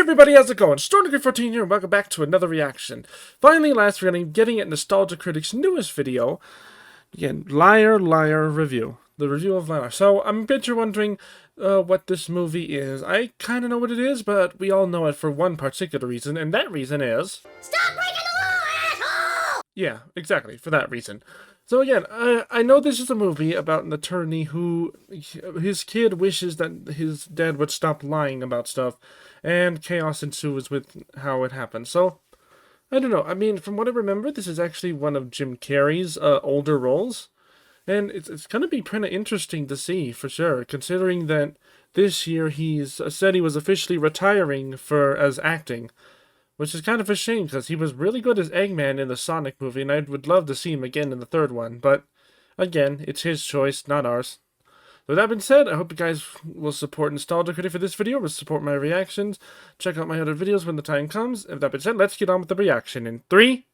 everybody, how's it going? Stormedegree 14 here, and welcome back to another reaction. Finally, last we're getting at Nostalgia Critic's newest video. Again, Liar, Liar review. The review of Liar. So, I'm bet you're wondering what this movie is. I kind of know what it is, but we all know it for one particular reason, and that reason is... Stop breaking the law, asshole! Yeah, exactly, for that reason. So again, I know this is a movie about an attorney who, his kid wishes that his dad would stop lying about stuff, and chaos ensues with how it happens. So, I don't know, I mean, from what I remember, this is actually one of Jim Carrey's older roles, and it's gonna be kinda interesting to see, for sure, considering that this year he's said he was officially retiring as acting. Which is kind of a shame, because he was really good as Eggman in the Sonic movie, and I would love to see him again in the third one. But, again, it's his choice, not ours. So with that being said, I hope you guys will support Nostalgia Critic for this video, will support my reactions, check out my other videos when the time comes. With that being said, let's get on with the reaction in 3,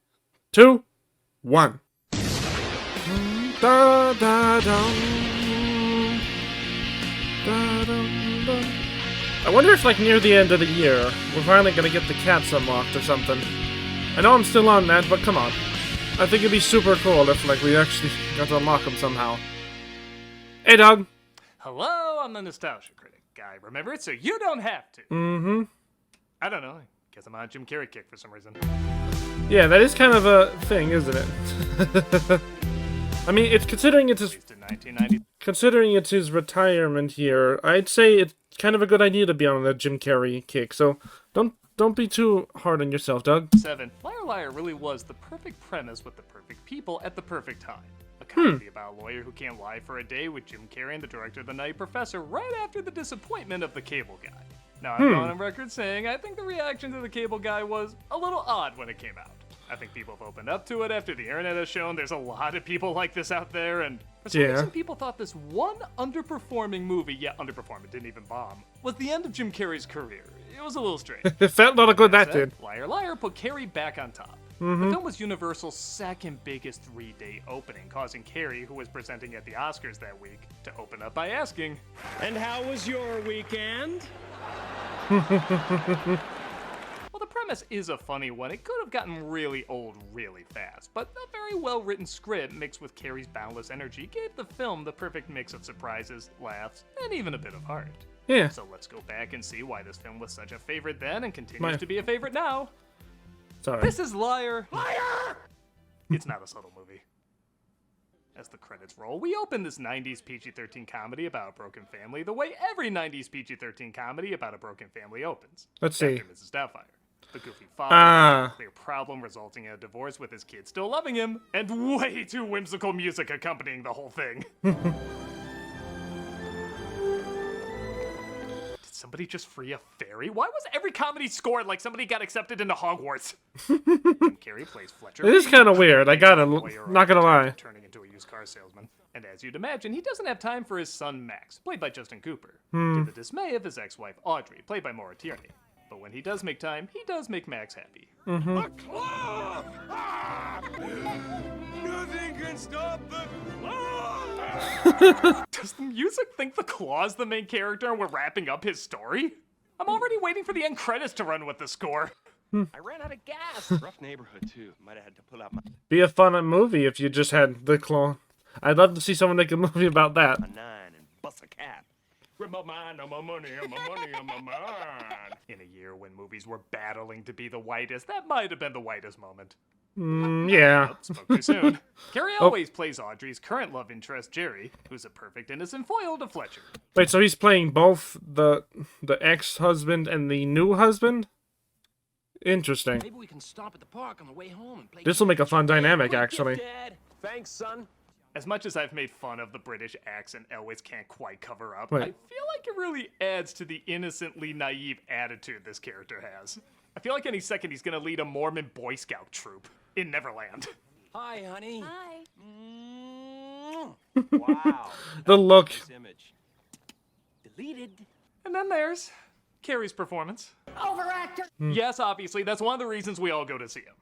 2, 1. Da da dum. Da dum dum. I wonder if, like, near the end of the year, we're finally gonna get the cats unlocked or something. I know I'm still on that, but come on. I think it'd be super cool if, like, we actually got to unlock them somehow. Hey, dog. Hello, I'm the Nostalgia Critic guy. Remember it so you don't have to. Mm-hmm. I don't know. I guess I'm on a Jim Carrey kick for some reason. Yeah, that is kind of a thing, isn't it? I mean, it's considering it's his... At least in 1990. Considering it's his retirement year, I'd say it's kind of a good idea to be on the Jim Carrey kick, so don't be too hard on yourself, Doug. 7. Liar Liar really was the perfect premise with the perfect people at the perfect time. A comedy about a lawyer who can't lie for a day with Jim Carrey and the director of The Nutty Professor right after the disappointment of the Cable Guy. Now, I'm going on record saying I think the reaction to the Cable Guy was a little odd when it came out. I think people have opened up to it after the internet has shown there's a lot of people like this out there, and for some reason people thought this one underperforming movie, underperforming, didn't even bomb, was the end of Jim Carrey's career. It was a little strange. It felt not a good that did. Liar Liar put Carrey back on top. The film was Universal's second biggest 3-day opening, causing Carrey, who was presenting at the Oscars that week, to open up by asking, "And how was your weekend?" Well, the premise is a funny one. It could have gotten really old really fast, but a very well-written script mixed with Carrey's boundless energy gave the film the perfect mix of surprises, laughs, and even a bit of heart. Yeah. So let's go back and see why this film was such a favorite then and continues to be a favorite now. Sorry. This is Liar. Liar! It's not a subtle movie. As the credits roll, we open this 90s PG-13 comedy about a broken family the way every 90s PG-13 comedy about a broken family opens. Let's see. After Mrs. Doubtfire. The goofy father has a clear problem resulting in a divorce with his kid still loving him, and way too whimsical music accompanying the whole thing. Did somebody just free a fairy? Why was every comedy scored like somebody got accepted into Hogwarts? Jim Carrey plays Fletcher. It is kind of weird, not gonna lie. Turning into a used car salesman. And as you'd imagine, he doesn't have time for his son Max, played by Justin Cooper, to the dismay of his ex-wife Audrey, played by Maura Tierney. But when he does make time, he does make Max happy. A claw! Ah! Nothing can stop the claw! Does the music think the Claw's the main character and we're wrapping up his story? I'm already waiting for the end credits to run with the score. I ran out of gas. Rough neighborhood, too. Might have had to pull out my Be a fun movie if you just had the claw. I'd love to see someone make a movie about that. 9 and bust a cat. With my mind on my money, on my money, on my mind. In a year when movies were battling to be the whitest, that might have been the whitest moment. Yeah. Oh, spoke too soon. Carrey always plays Audrey's current love interest, Jerry, who's a perfect innocent foil to Fletcher. Wait, so he's playing both the ex-husband and the new husband? Interesting. Maybe we can stop at the park on the way home and play. This will make a fun dynamic, actually. Dad. Thanks, son. As much as I've made fun of the British accent always can't quite cover up, Wait. I feel like it really adds to the innocently naive attitude this character has. I feel like any second he's gonna lead a Mormon Boy Scout troop in Neverland. Hi, honey. Hi. Wow. The look. This image. Deleted. And then there's Carrey's performance. Overactor. Yes, obviously, that's one of the reasons we all go to see him.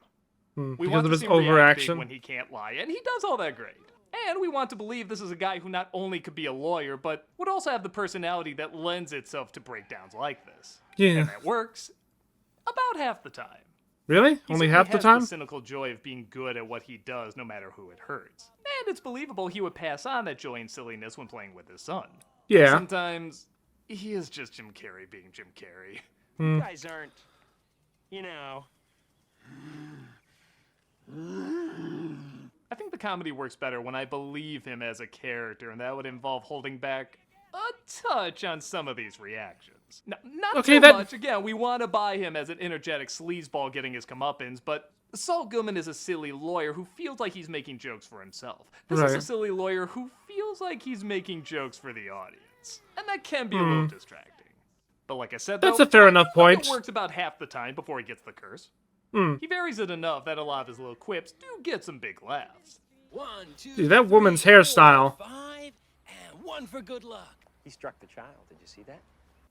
We Because want of to his see him react big overaction. when he can't lie, and he does all that great. And we want to believe this is a guy who not only could be a lawyer, but would also have the personality that lends itself to breakdowns like this. Yeah. And that works, About half the time. Really? He Only simply half the has time? the cynical joy of being good at what he does, no matter who it hurts. And it's believable he would pass on that joy and silliness when playing with his son. Yeah. Sometimes, he is just Jim Carrey being Jim Carrey. You guys aren't, you know. I think the comedy works better when I believe him as a character, and that would involve holding back a touch on some of these reactions. No, not Okay, too that- much. Again, we want to buy him as an energetic sleazeball getting his comeuppance, but Saul Goodman is a silly lawyer who feels like he's making jokes for himself. This is a Right. silly lawyer who feels like he's making jokes for the audience, and that can be a little distracting. But like I said, That's though, a fair enough it point. works about half the time before he gets the curse. He varies it enough that a lot of his little quips do get some big laughs. 1, 2, Dude, that woman's 3, hairstyle. 4, 5, and 1 for good luck. He struck the child. Did you see that?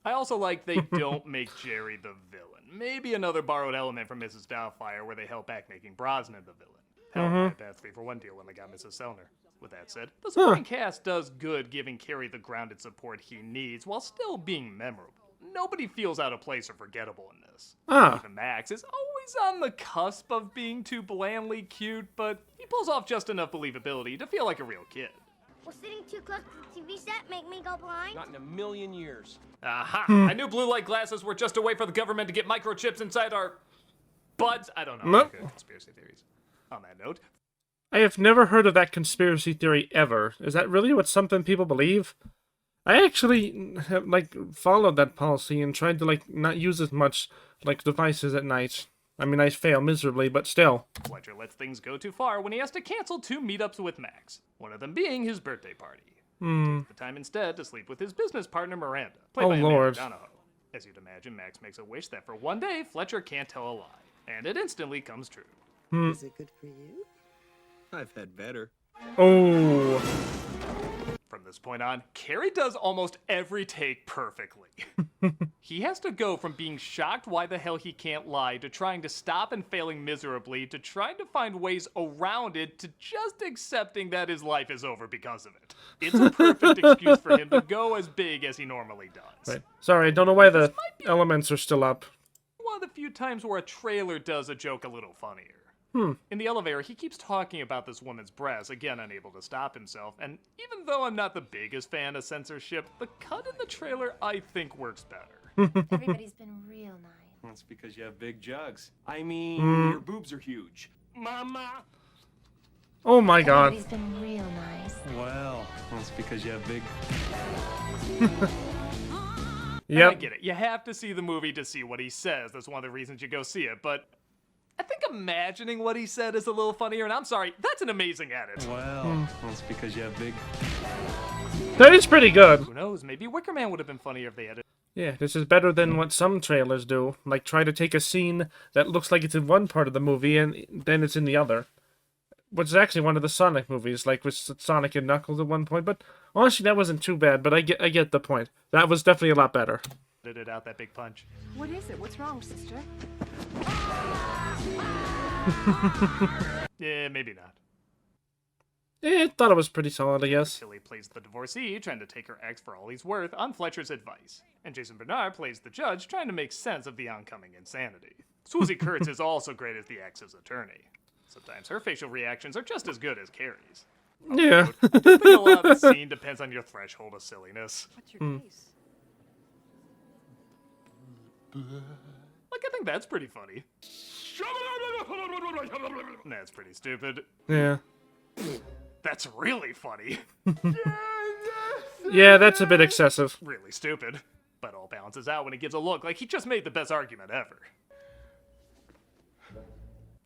I also like they don't make Jerry the villain. Maybe another borrowed element from Mrs. Doubtfire where they held back making Brosnan the villain. Hell, I had that 3-for-1 deal when they got Mrs. Sellner. With that said, the supporting cast does good giving Carrey the grounded support he needs while still being memorable. Nobody feels out of place or forgettable in this. Even Max is always on the cusp of being too blandly cute, but he pulls off just enough believability to feel like a real kid. Will sitting too close to the TV set make me go blind? Not in a million years. Aha! I knew blue light glasses were just a way for the government to get microchips inside our butts. I don't know. Nope. Good conspiracy theories. On that note, I have never heard of that conspiracy theory ever. Is that really what something people believe? I actually followed that policy and tried to not use as much devices at night. I mean, I fail miserably, but still. Fletcher lets things go too far when he has to cancel 2 meetups with Max. One of them being his birthday party. Takes the time instead to sleep with his business partner Miranda, played Oh, by Amanda Lord. Donahoe. As you'd imagine, Max makes a wish that for one day Fletcher can't tell a lie, and it instantly comes true. Is it good for you? I've had better. Oh. From this point on, Carrey does almost every take perfectly. He has to go from being shocked why the hell he can't lie to trying to stop and failing miserably to trying to find ways around it to just accepting that his life is over because of it. It's a perfect excuse for him to go as big as he normally does. Right. Sorry, I don't know why the elements are still up. One of the few times where a trailer does a joke a little funnier. In the elevator, he keeps talking about this woman's breasts, again unable to stop himself, and even though I'm not the biggest fan of censorship, the cut in the trailer I think works better. Everybody's been real nice. That's because you have big jugs. I mean, your boobs are huge. Mama! Oh my god. Everybody's been real nice. Well, that's because you have big... And I Yep. get it, you have to see the movie to see what he says, that's one of the reasons you go see it, but I think imagining what he said is a little funnier, and I'm sorry, that's an amazing edit. Well, that's because you have big... That is pretty good. Who knows, maybe Wicker Man would have been funnier if they edited. Yeah, this is better than what some trailers do. Like, try to take a scene that looks like it's in one part of the movie and then it's in the other. Which is actually one of the Sonic movies, like with Sonic and Knuckles at one point. But honestly, that wasn't too bad, but I get the point. That was definitely a lot better. Edited out that big punch. What is it? What's wrong, sister? Yeah, maybe not. Yeah, I thought it was pretty solid, I guess. Tilly plays the divorcee, trying to take her ex for all he's worth on Fletcher's advice. And Jason Bernard plays the judge, trying to make sense of the oncoming insanity. Swoozie Kurtz is also great as the ex's attorney. Sometimes her facial reactions are just as good as Carrey's. Yeah. I think a lot of the scene depends on your threshold of silliness. What's your case? Like, I think that's pretty funny. That's pretty stupid. Yeah. That's really funny. Yeah, that's a bit excessive. Really stupid. But all balances out when he gives a look like he just made the best argument ever.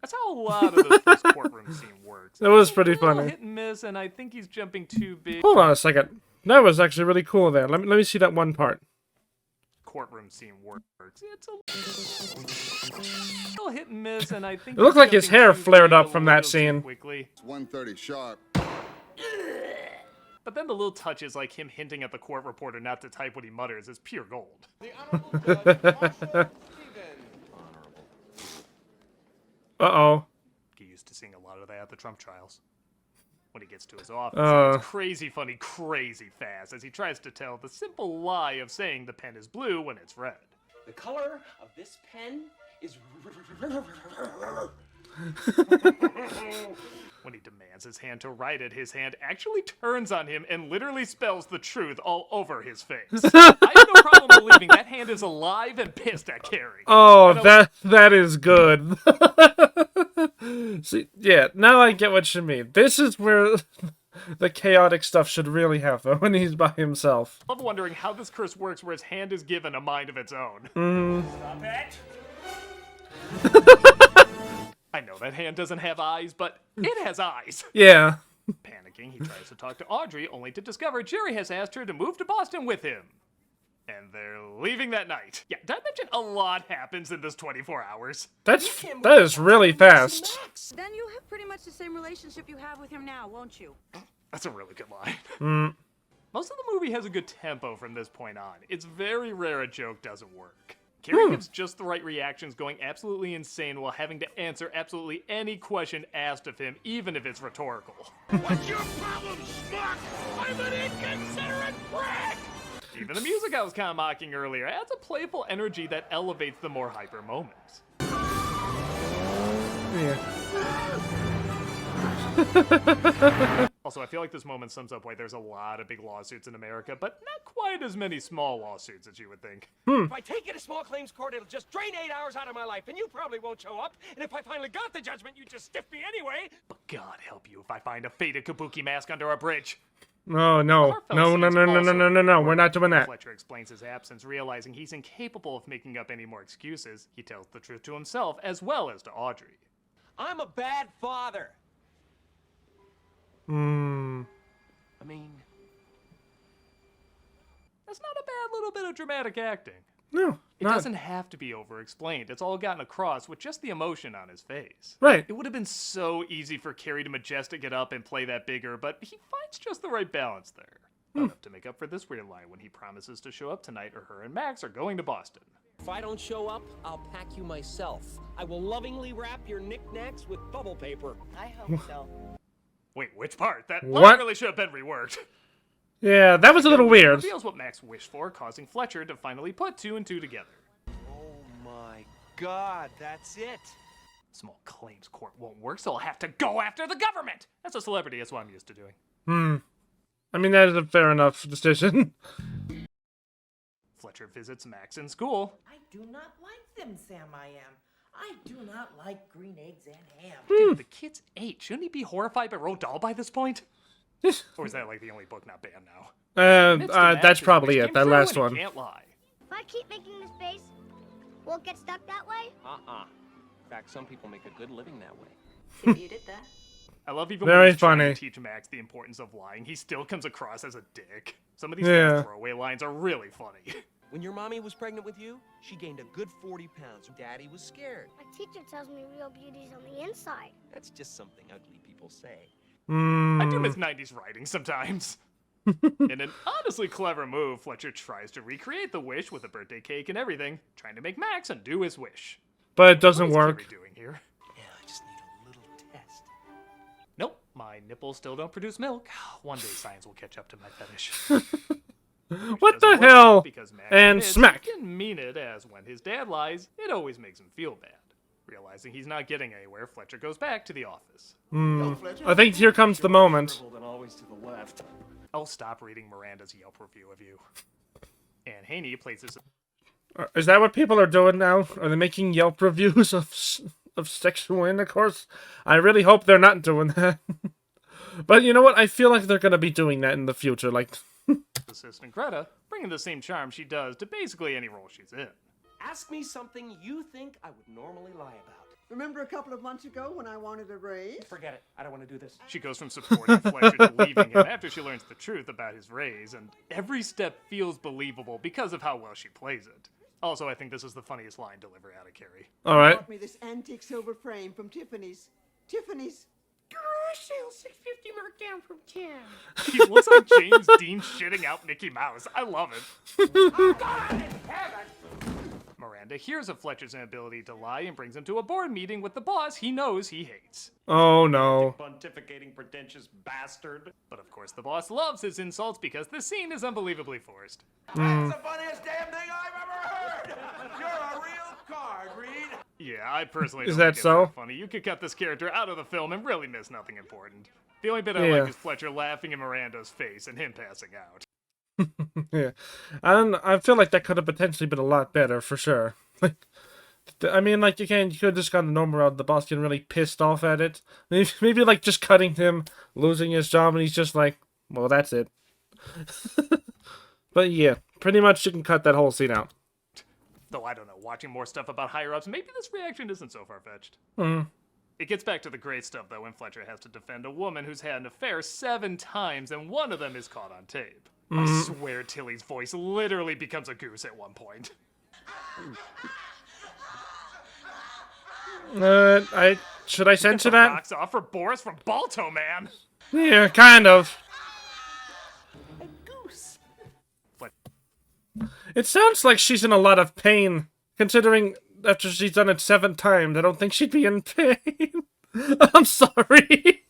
That's how a lot of this first courtroom scene works. That was pretty It's a little funny. hit and miss, and I think he's jumping too big. Hold on a second. That was actually really cool there. Let me see that one part. Courtroom scene works. It's a little hit and miss, and I think It looked he's like his jumping hair too flared big up a from that little too scene. Quickly. 1:30 sharp. But then the little touches like him hinting at the court reporter not to type what he mutters is pure gold. The Honorable Judge Marshall Stephen. Uh-oh. He used to sing a lot of that at the Trump trials. When he gets to his office, it's crazy funny, crazy fast as he tries to tell the simple lie of saying the pen is blue when it's red. The color of this pen When he demands his hand to write it, his hand actually turns on him and literally spells the truth all over his face. I have no problem believing that hand is alive and pissed at Carrey. Oh, that is good. See, yeah, now I get what you mean. This is where the chaotic stuff should really happen, when he's by himself. I love wondering how this curse works where his hand is given a mind of its own. Stop it! I know that hand doesn't have eyes, but it has eyes. Yeah. Panicking, he tries to talk to Audrey, only to discover Jerry has asked her to move to Boston with him. And they're leaving that night. Yeah, did I mention a lot happens in this 24 hours? That is really fast. Then you'll have pretty much the same relationship you have with him now, won't you? That's a really good line. Most of the movie has a good tempo from this point on. It's very rare a joke doesn't work. Carrey gives just the right reactions, going absolutely insane while having to answer absolutely any question asked of him, even if it's rhetorical. What's your problem, schmuck? I'm an inconsiderate prick! Even the music I was kind of mocking earlier adds a playful energy that elevates the more hyper moments. Yeah. Also, I feel like this moment sums up why there's a lot of big lawsuits in America, but not quite as many small lawsuits as you would think. If I take it to small claims court, it'll just drain 8 hours out of my life, and you probably won't show up. And if I finally got the judgment, you just stiff me anyway. But God help you if I find a faded kabuki mask under a bridge. Oh, no. No, no, no, no, no, no, no, no. We're not doing that. Fletcher explains his absence, realizing he's incapable of making up any more excuses. He tells the truth to himself as well as to Audrey. I'm a bad father. I mean, That's not a bad little bit of dramatic acting. No, It doesn't have to be over-explained. It's all gotten across with just the emotion on his face. Right. It would have been so easy for Carrey to majestic it up and play that bigger, but he finds just the right balance there. Enough to make up for this weird line when he promises to show up tonight or her and Max are going to Boston. if I don't show up, I'll pack you myself. I will lovingly wrap your knickknacks with bubble paper. I hope so. Wait, which part? That What? line really should have been reworked. Yeah, that was a little weird. Reveals what Max wished for, causing Fletcher to finally put 2 and 2 together. Oh my God, that's it. Small claims court won't work, so I'll have to go after the government! That's a celebrity, that's what I'm used to doing. I mean, that is a fair enough decision. Fletcher visits Max in school. I do not like them, Sam I am. I do not like green eggs and ham. Dude, the kid's 8. Shouldn't he be horrified by Roald Dahl by this point? Or is that like the only book not banned now? Admits to Max That's his probably wish it, came that true last and he one. Can't lie. If I keep making this face, we'll get stuck that way. In fact, some people make a good living that way. If you did that. I love even Very when he's trying funny. to teach Max the importance of lying, he still comes across as a dick. Some of these Yeah. throwaway lines are really funny. When your mommy was pregnant with you, she gained a good 40 pounds. Daddy was scared. My teacher tells me real beauty's on the inside. That's just something ugly people say. I do miss 90s writing sometimes. In an honestly clever move, Fletcher tries to recreate the wish with a birthday cake and everything, trying to make Max undo his wish. But it doesn't What is work. Carrey doing here? Yeah, I just need a little test. Nope, my nipples still don't produce milk. One day science will catch up to my fetish. What the Doesn't work hell? because Max And admits smack. He didn't mean it, as when his dad lies, it always makes him feel bad. Realizing he's not getting anywhere, Fletcher goes back to the office. I think here comes the moment. And always to the left. I'll stop reading Miranda's Yelp review of you. And Haney places. Is that what people are doing now? Are they making Yelp reviews of sexual intercourse? I really hope they're not doing that. But you know what? I feel like they're gonna be doing that in the future. Like, Assistant Greta, bringing the same charm she does to basically any role she's in. Ask me something you think I would normally lie about. Remember a couple of months ago when I wanted a raise? Forget it. I don't want to do this. She goes from supporting Fletcher to leaving him after she learns the truth about his raise, and every step feels believable because of how well she plays it. Also, I think this is the funniest line delivered out of Carrey. all right. Bought me this antique silver frame from Tiffany's. Tiffany's. Sale 650 marked down from 10. He looks like James Dean shitting out Mickey Mouse. I love it. God in heaven! Miranda hears of Fletcher's inability to lie and brings him to a board meeting with the boss he knows he hates. Oh no. Pontificating pretentious bastard. But of course, the boss loves his insults because the scene is unbelievably forced. That's the funniest damn thing I've ever heard! You're a real card, Reed! Yeah, I personally Is don't that think it's so? that funny. You could cut this character out of the film and really miss nothing important. The only bit I Yeah. like is Fletcher laughing in Miranda's face and him passing out. Yeah, I feel like that could have potentially been a lot better for sure. Like, I mean, like you could have just gotten a normal route. The boss getting really pissed off at it. Maybe like just cutting him, losing his job, and he's just like, well, that's it. But yeah, pretty much you can cut that whole scene out. Though I don't know, watching more stuff about higher-ups, maybe this reaction isn't so far-fetched. It gets back to the great stuff, though, when Fletcher has to defend a woman who's had an affair 7 times, and one of them is caught on tape. I swear Tilly's voice literally becomes a goose at one point. Should I censor The that? rocks off for Boris from Balto, man! Yeah, kind of. A goose. It sounds like she's in a lot of pain, considering after she's done it 7 times. I don't think she'd be in pain. I'm sorry.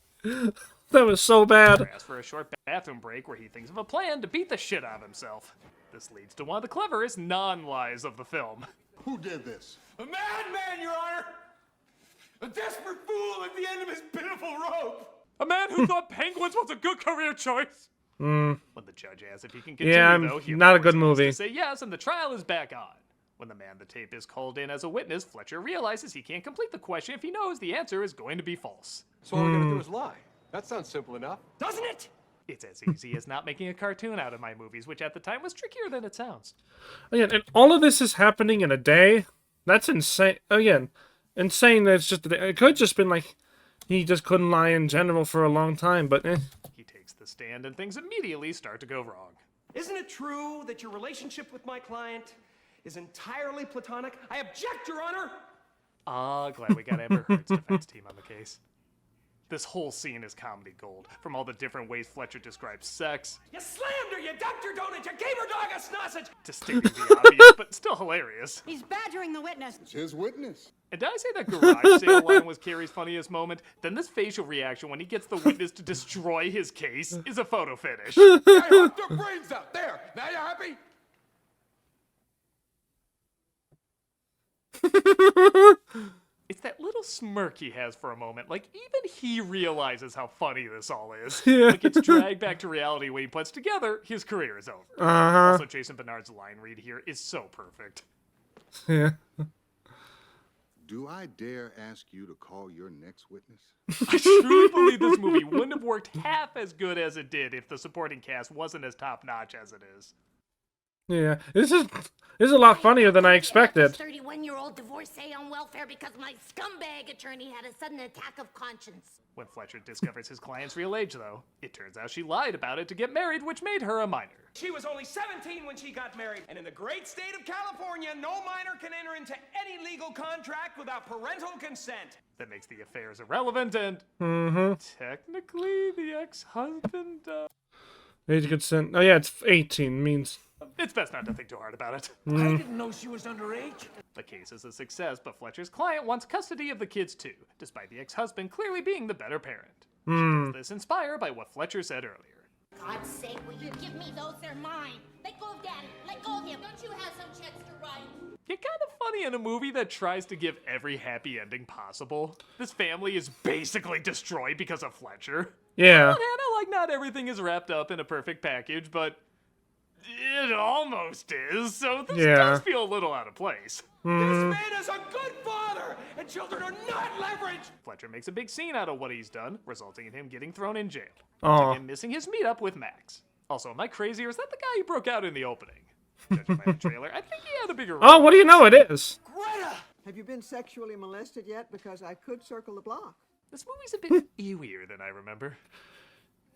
That was so bad. Asks for a short bathroom break where he thinks of a plan to beat the shit out of himself. This leads to one of the cleverest non-lies of the film. Who did this? A madman, Your Honor! A desperate fool at the end of his pitiful rope! A man who thought Penguins was a good career choice! When the judge asks if he can continue, Yeah, though, he not a of course good has movie. to say yes, and the trial is back on. When the man on the tape is called in as a witness, Fletcher realizes he can't complete the question if he knows the answer is going to be false. So all we're gonna do is lie. That sounds simple enough. Doesn't it? It's as easy as not making a cartoon out of my movies, which at the time was trickier than it sounds. Again, and all of this is happening in a day. That's insane. Again, insane that it's just a day. It could just been like he just couldn't lie in general for a long time, but He takes the stand and things immediately start to go wrong. Isn't it true that your relationship with my client is entirely platonic? I object, Your Honor! Glad we got Amber Heard's defense team on the case. This whole scene is comedy gold, from all the different ways Fletcher describes sex, You slammed her, you ducked her donut, you gave her dog a sausage! to stating the obvious, but still hilarious. He's badgering the witness. It's his witness. And did I say that garage sale line was Carrey's funniest moment? Then this facial reaction when he gets the witness to destroy his case is a photo finish. I hooked her brains out! There! Now you happy? It's that little smirk he has for a moment, like even he realizes how funny this all is. Yeah. Like it's dragged back to reality when he puts together his career is over. Also, Jason Bernard's line read here is so perfect. yeah. Do I dare ask you to call your next witness? I truly believe this movie wouldn't have worked half as good as it did if the supporting cast wasn't as top-notch as it is. Yeah, this is a lot funnier than I expected. 31-year-old divorcee on welfare because my scumbag attorney had a sudden attack of conscience. When Fletcher discovers his client's real age, though, it turns out she lied about it to get married, which made her a minor. She was only 17 when she got married, and in the great state of California, no minor can enter into any legal contract without parental consent. That makes the affairs irrelevant, and technically the ex-husband, Age of consent. Oh yeah, it's 18. Means it's best not to think too hard about it. I didn't know she was underage. The case is a success, but Fletcher's client wants custody of the kids too, despite the ex-husband clearly being the better parent. She does this inspired by what Fletcher said earlier. God's sake, will you give me those? They're mine. Let go of Daddy. Let go of him. Don't you have some checks to write? It's kind of funny in a movie that tries to give every happy ending possible. This family is basically destroyed because of Fletcher. yeah. On Hannah, like not everything is wrapped up in a perfect package, but it almost is, so this does feel a little out of place. This man is a good father, and children are not leverage. Fletcher makes a big scene out of what he's done, resulting in him getting thrown in jail. Aw. And him missing his meetup with Max. Also, am I crazy, or is that the guy who broke out in the opening? Judging by the trailer, I think he had a bigger role. Oh, what do you know? It is. Greta! Have you been sexually molested yet? Because I could circle the block. This movie's a bit ewier than I remember.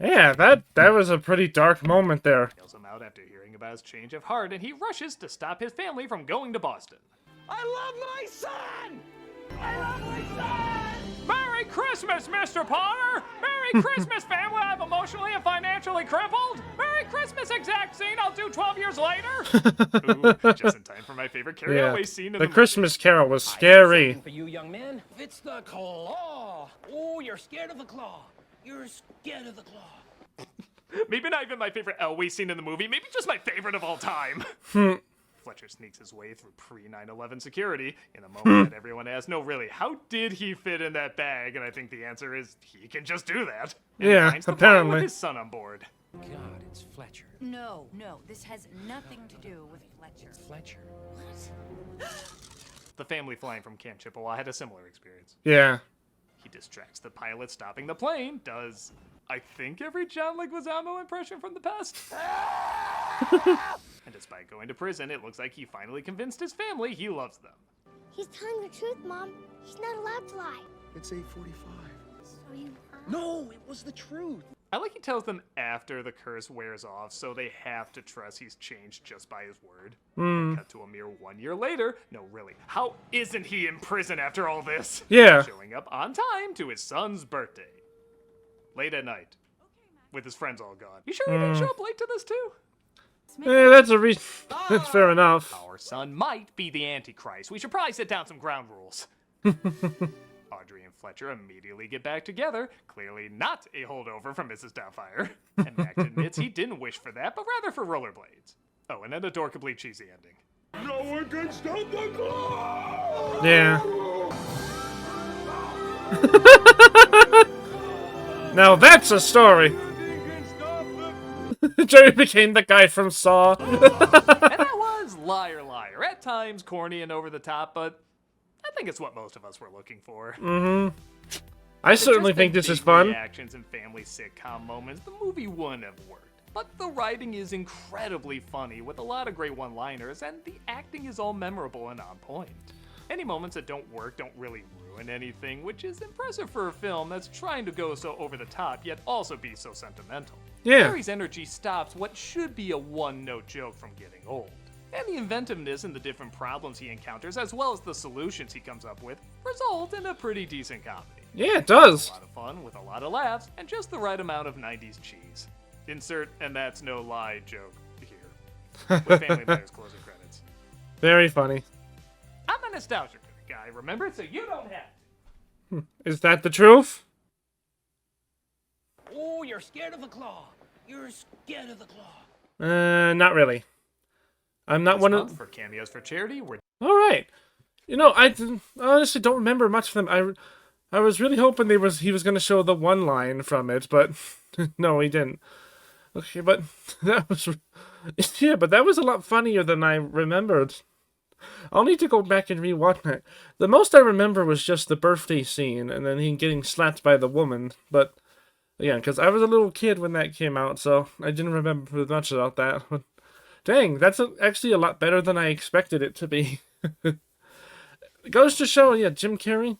Yeah, that was a pretty dark moment there. Bails him out after hearing about his change of heart, and he rushes to stop his family from going to Boston. I love my son! I love my son! Merry Christmas, Mr. Potter! Merry Christmas, family I'm emotionally and financially crippled! Merry Christmas, exact scene I'll do 12 years later! Ooh, just in time for my favorite karaoke scene in the The movie. Christmas Carol was scary. For you, young man, it's the claw. Oh, you're scared of the claw. You're scared of the claw. Maybe not even my favorite Elway scene in the movie, maybe just my favorite of all time. Fletcher sneaks his way through pre-9/11 security in a moment that everyone asks, no, really, how did he fit in that bag? And I think the answer is he can just do that. And Yeah, finds the plane apparently. with his son on board. God, it's Fletcher. No, this has nothing to do with Fletcher. Fletcher. The family flying from Camp Chippewa had a similar experience. Yeah. He distracts the pilot stopping the plane, does, I think, every John Leguizamo impression from the past. And despite going to prison, it looks like he finally convinced his family he loves them. He's telling the truth, Mom. He's not allowed to lie. It's 8:45. So you heard? No, it was the truth. I like he tells them after the curse wears off, so they have to trust he's changed just by his word. And cut to a mere 1 year later. No, really, how isn't he in prison after all this? Yeah. Showing up on time to his son's birthday. Late at night. With his friends all gone. You sure he didn't show up late to this too? That's that's fair enough. Our son might be the Antichrist. We should probably set down some ground rules. Audrey and Fletcher immediately get back together, clearly not a holdover from Mrs. Doubtfire. And Max admits he didn't wish for that, but rather for rollerblades. Oh, and an adorably cheesy ending. No one can stop the clock! Yeah. Now that's a story. Jerry became the guy from Saw. And that was Liar Liar. At times corny and over the top, but I think it's what most of us were looking for. I certainly think this is fun. Reactions and family sitcom moments, the movie wouldn't have worked. But the writing is incredibly funny, with a lot of great one-liners, and the acting is all memorable and on point. Any moments that don't work don't really ruin anything, which is impressive for a film that's trying to go so over the top, yet also be so sentimental. Yeah. Harry's energy stops what should be a one-note joke from getting old. And the inventiveness in the different problems he encounters, as well as the solutions he comes up with, result in a pretty decent comedy. Yeah, it does. A lot of fun with a lot of laughs and just the right amount of 90s cheese. Insert "and that's no lie" joke here. With Family Matters closing credits. Very funny. I'm a nostalgia critic guy, remember? So you don't have to. Is that the truth? Oh, you're scared of the claw. You're scared of the claw. Not really. I'm not one of. For cameos for charity, we're All right. You know, I honestly don't remember much of them. I was really hoping he was going to show the one line from it, but no, he didn't. Okay, but that was a lot funnier than I remembered. I'll need to go back and rewatch it. The most I remember was just the birthday scene and then him getting slapped by the woman. But yeah, because I was a little kid when that came out, so I didn't remember much about that. But dang, that's actually a lot better than I expected it to be. It goes to show, yeah, Jim Carrey,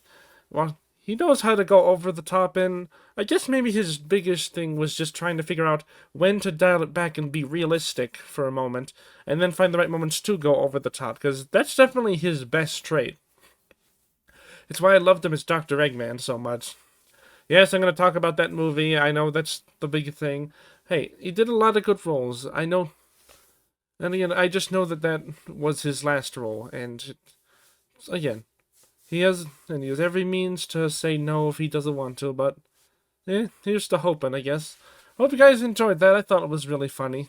well, he knows how to go over the top, and I guess maybe his biggest thing was just trying to figure out when to dial it back and be realistic for a moment, and then find the right moments to go over the top, because that's definitely his best trait. It's why I loved him as Dr. Eggman so much. Yes, I'm going to talk about that movie. I know that's the big thing. Hey, he did a lot of good roles. I know. And again, I just know that was his last role, and again, he has every means to say no if he doesn't want to, but here's to hoping, I guess. Hope you guys enjoyed that. I thought it was really funny.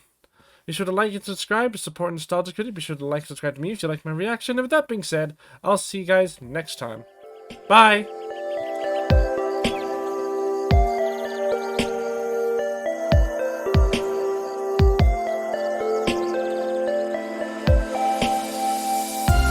Be sure to like and subscribe to support Nostalgia Critic. Be sure to like and subscribe to me if you like my reaction. And with that being said, I'll see you guys next time. Bye!